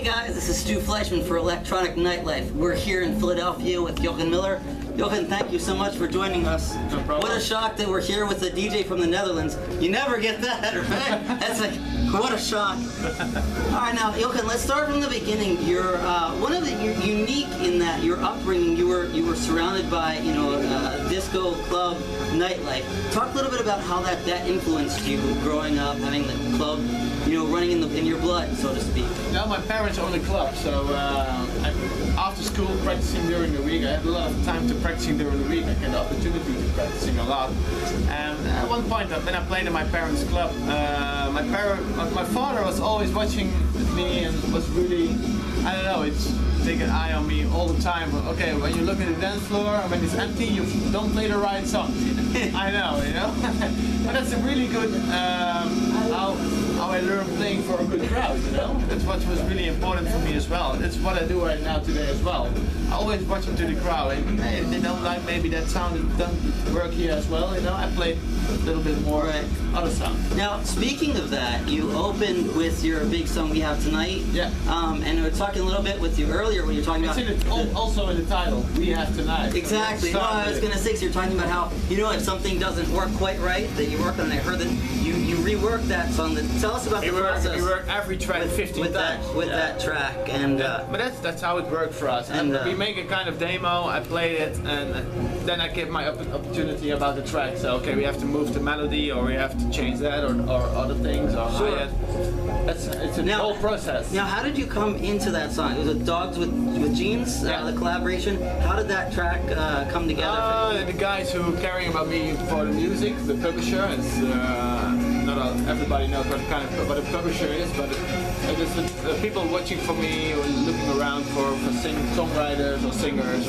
guys, this is Stuart Fleishman for Electronic Nightlife. We're here in Philadelphia with Jochen Miller. Jochen, thank you so much for joining us. No problem. What a shock that we're here with a DJ from the Netherlands. You never get that, right? That's like, what a shock. All right, now, Jochen, let's start from the beginning. You're you're unique in that your upbringing. You were surrounded by disco club nightlife. Talk a little bit about how that influenced you growing up, having the club, running in your blood, so to speak. No, my parents own a club, so after school practicing during the week. I had a lot of time to practicing during the week. I had the opportunity to practicing a lot. And at one point, when I played in my parents' club, my father was always watching me and was really, I don't know, it's take an eye on me all the time. Okay, when you look at the dance floor and when it's empty, you don't play the right songs. I know, but that's a really good how I learned playing for a good crowd. That's what was really important for me as well. That's what I do right now today as well. I always watch into the crowd, and hey, if they don't like maybe that sound, it doesn't work here as well. I play a little bit more other sound. Now, speaking of that, you opened with your big song We Have Tonight. Yeah. And we were talking a little bit with you earlier when you were talking about also in the title, We Have Tonight. Exactly. So no, I was going to say, so you're talking about how, if something doesn't work quite right, that you work on it. I heard that you reworked that song. Tell us about the process. We work every track 15 times. With that track. And but that's how it worked for us. And we make a kind of demo, I play it, and then I give my opportunity about the track. So, okay, we have to move the melody, or we have to change that, or other things, or hi-hat. It's a whole process. Now, how did you come into that song? It was a Dogs with Jeans, the collaboration. How did that track come together? The guys who are caring about me for the music, the publisher, is not everybody knows what a publisher is, but it's the people watching for me, or looking around for songwriters or singers.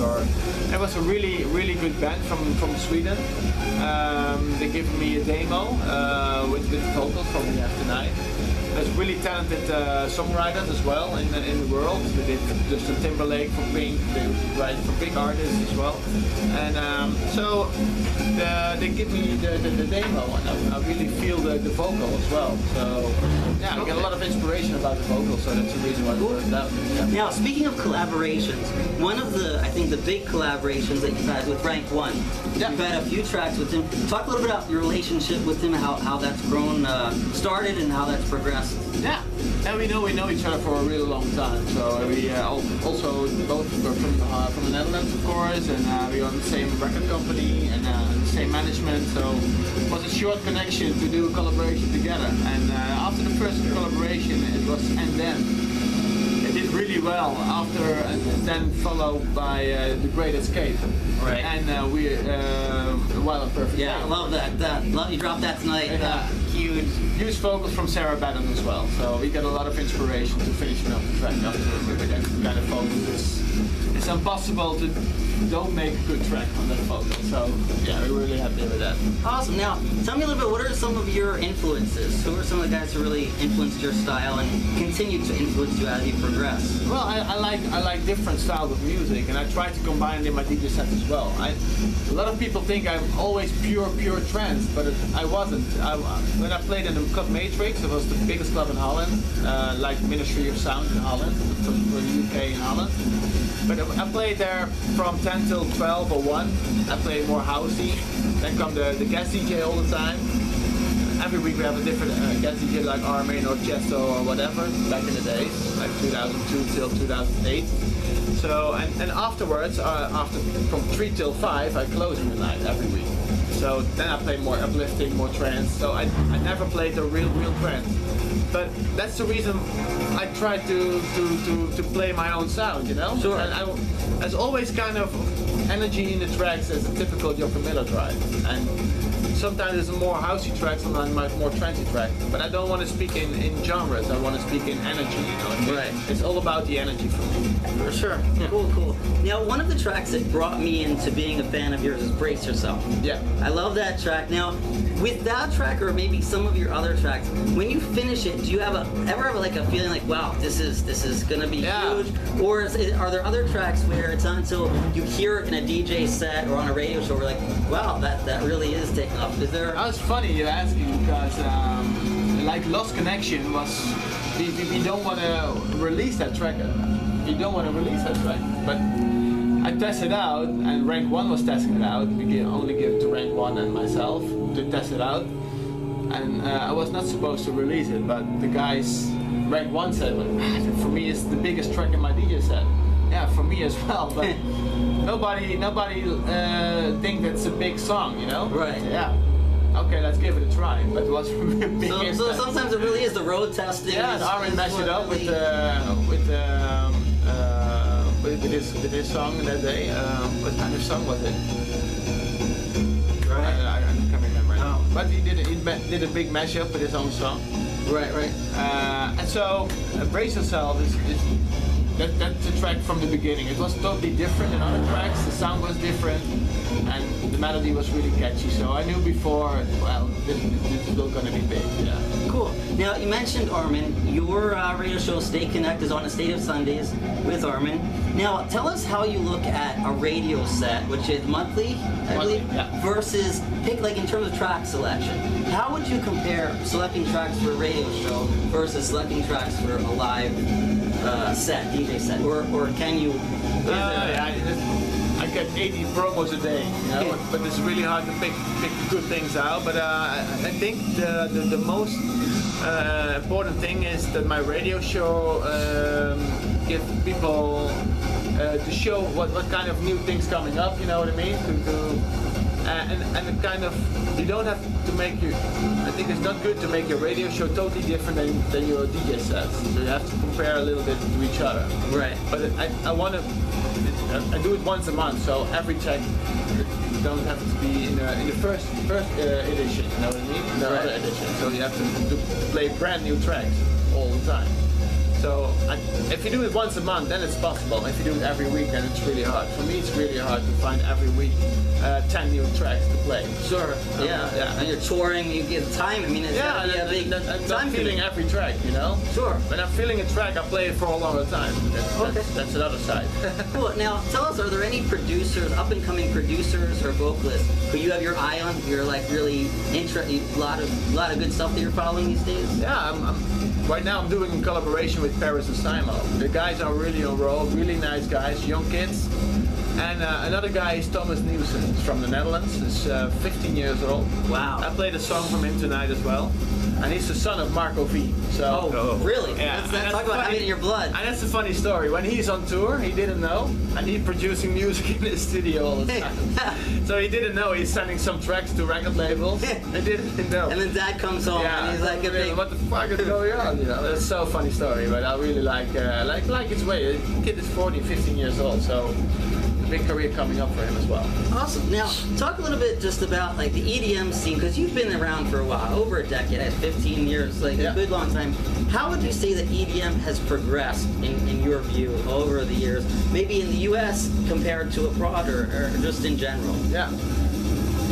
It was a really good band from Sweden. They gave me a demo with vocals from We Have Tonight. There's really talented songwriters as well in the world. They did Justin Timberlake for Pink. They write for big artists as well. And so they give me the demo, and I really feel the vocal as well. So I get a lot of inspiration about the vocal. So that's the reason why it worked out. Yeah. Now, speaking of collaborations, one of I think the big collaborations that you've had with Rank One. Yeah. You've had a few tracks with him. Talk a little bit about your relationship with him, how that's grown, started, and how that's progressed. Yeah, and we know each other for a really long time. So we also both were from the Netherlands, of course, and we own the same record company and the same management. So it was a short connection to do a collaboration together. And after the first collaboration, it was And Then. It did really well after, and then followed by The Great Escape. Right. And Wild and Perfect. Yeah, I love that. Love you dropped that tonight. Huge vocals from Sarah Batten as well. So we got a lot of inspiration to finishing up the track after with that kind of vocals. It's impossible to don't make a good track on that vocal. So yeah, we're really happy with that. Awesome. Now, tell me a little bit, what are some of your influences? Who are some of the guys who really influenced your style and continue to influence you as you progress? Well, I like different styles of music, and I try to combine it in my DJ sets as well. A lot of people think I'm always pure trance, but I wasn't. When I played in the Club Matrix, it was the biggest club in Holland, like Ministry of Sound in Holland, for the UK in Holland. But I played there from 10 till 12 or 1. I played more housey. Then come the guest DJ all the time. Every week we have a different guest DJ like Armin or Chesto or whatever, back in the days, like 2002 till 2008. So, and afterwards, from 3 till 5, I close in the night every week. So then I play more uplifting, more trance. So I never played the real trance. But that's the reason I try to play my own sound, Sure. And there's always kind of energy in the tracks as a typical Jochen Miller drive. And sometimes there's more housey tracks, sometimes more trancey tracks. But I don't want to speak in genres. I want to speak in energy. Right. It's all about the energy for me. For sure. Yeah. Cool. Now, one of the tracks that brought me into being a fan of yours is Brace Yourself. Yeah. I love that track. Now, with that track, or maybe some of your other tracks, when you finish it, do you ever have a feeling like, wow, this is gonna be huge? Or are there other tracks where it's not until you hear it in a DJ set or on a radio show, where like, wow, that really is taking off? Is there? That's funny you asking, because like Lost Connection was we don't want to release that track. We don't want to release that track, but I tested out, and Rank 1 was testing it out. We only give it to Rank 1 and myself to test it out. And I was not supposed to release it, but the guys, Rank 1 said, for me it's the biggest track in my DJ set. Yeah, for me as well, but nobody think that's a big song, you know? Right. Yeah. Okay, let's give it a try. But it was big. So sometimes it really is the road testing. Yeah, Armin mashed it up really with his song that day. What kind of song was it? Right. I can't remember. Oh. But he did a big mashup with his own song. Right. And so, Brace Yourself is that's a track from the beginning. It was totally different than other tracks. The sound was different, and the melody was really catchy. So I knew before, well, this is still gonna be big. Yeah. Cool. Now you mentioned Armin. Your radio show Stay Connect is on a State of Sundays with Armin. Now tell us how you look at a radio set, which is monthly, I believe, yeah. versus pick like in terms of track selection. How would you compare selecting tracks for a radio show versus selecting tracks for a live set, DJ set, or can you? I get 80 promos a day, you know, but it's really hard to pick good things out. But I think the most important thing is that my radio show give people to show what kind of new things coming up. You know what I mean? And the kind of, you don't have to make your, I think it's not good to make your radio show totally different than your DJ sets. So you have to compare a little bit to each other. Right. But I want to, I do it once a month, so every track don't have to be in the first edition, you know what I mean? The other edition. So you have to play brand new tracks all the time. So if you do it once a month, then it's possible. If you do it every week, then it's really hard. For me, it's really hard to find every week 10 new tracks to play. Sure. Yeah. And you're touring, you get time. I mean, it's I'm not feeling every track, you know. Sure. When I'm feeling a track, I play it for a longer time. That's another side. Cool. Now, tell us, are there any producers, up and coming producers or vocalists who you have your eye on? You're like really interested, a lot of good stuff that you're following these days. Yeah, right now I'm doing a collaboration with Paris and Simo. The guys are really on roll, really nice guys, young kids. And another guy is Thomas Nielsen. He's from the Netherlands. He's 15 years old. Wow. I played a song from him tonight as well. And he's the son of Marco V. So, really? Yeah. That's talk about having it in your blood. And that's a funny story. When he's on tour, he didn't know. And he's producing music in his studio all the time. So he didn't know he's sending some tracks to record labels. He didn't know. And then Dad comes home and he's like, what the fuck is going on? You know, that's so funny story. But I really like his way. The kid is 14, 15 years old. So big career coming up for him as well. Awesome. Now, talk a little bit just about like the EDM scene, because you've been around for a while, over a decade, 15 years, like a good long time. How would you say that EDM has progressed in your view over the years, maybe in the US compared to abroad or just in general? Yeah.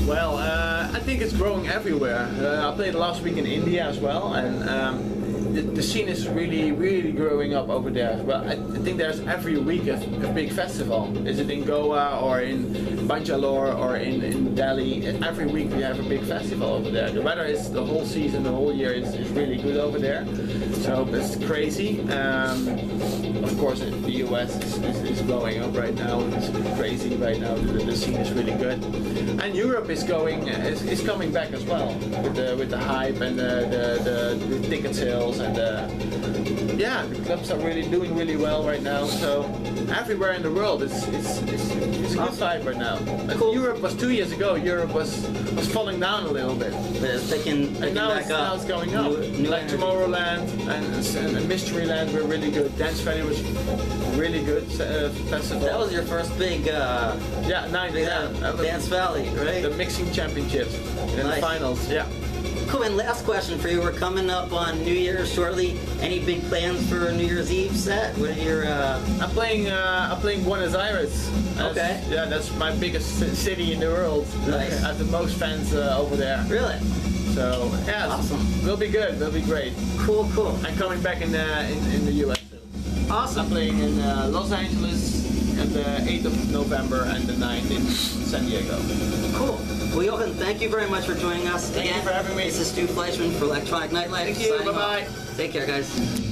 Well, I think it's growing everywhere. I played last week in India as well, and the scene is really, really growing up over there. Well, I think there's every week a big festival. Is it in Goa or in Bangalore or in Delhi? Every week we have a big festival over there. The weather is the whole season, the whole year is really good over there. So it's crazy. Of course, the US is blowing up right now. It's crazy right now. The scene is really good. And Europe is coming back as well with the hype and the ticket sales. And the clubs are really doing really well right now. So everywhere in the world, it's a good vibe right now. Cool. Europe was 2 years ago. Europe was falling down a little bit. But it's picking now back up. Now it's going up. New like energy. Tomorrowland and Mysteryland were really good. Dance Valley was really good festival. That was your first big Dance Valley, right? The mixing championships in the finals. Yeah. Cool, and last question for you. We're coming up on New Year's shortly. Any big plans for New Year's Eve set? What are your I'm playing Buenos Aires. Okay. Yeah, that's my biggest city in the world. Nice. I have the most fans over there. Really? So yeah, awesome. We'll be good. We'll be great. Cool. I'm coming back in the US too. Awesome. I'm playing in Los Angeles at the 8th of November and the 9th in San Diego. Cool. Well, Jochen, thank you very much for joining us. Thank you for having me. This is Stuart Fleishman for Electronic Nightlife. Thank you. Signing off. Bye-bye. Take care, guys.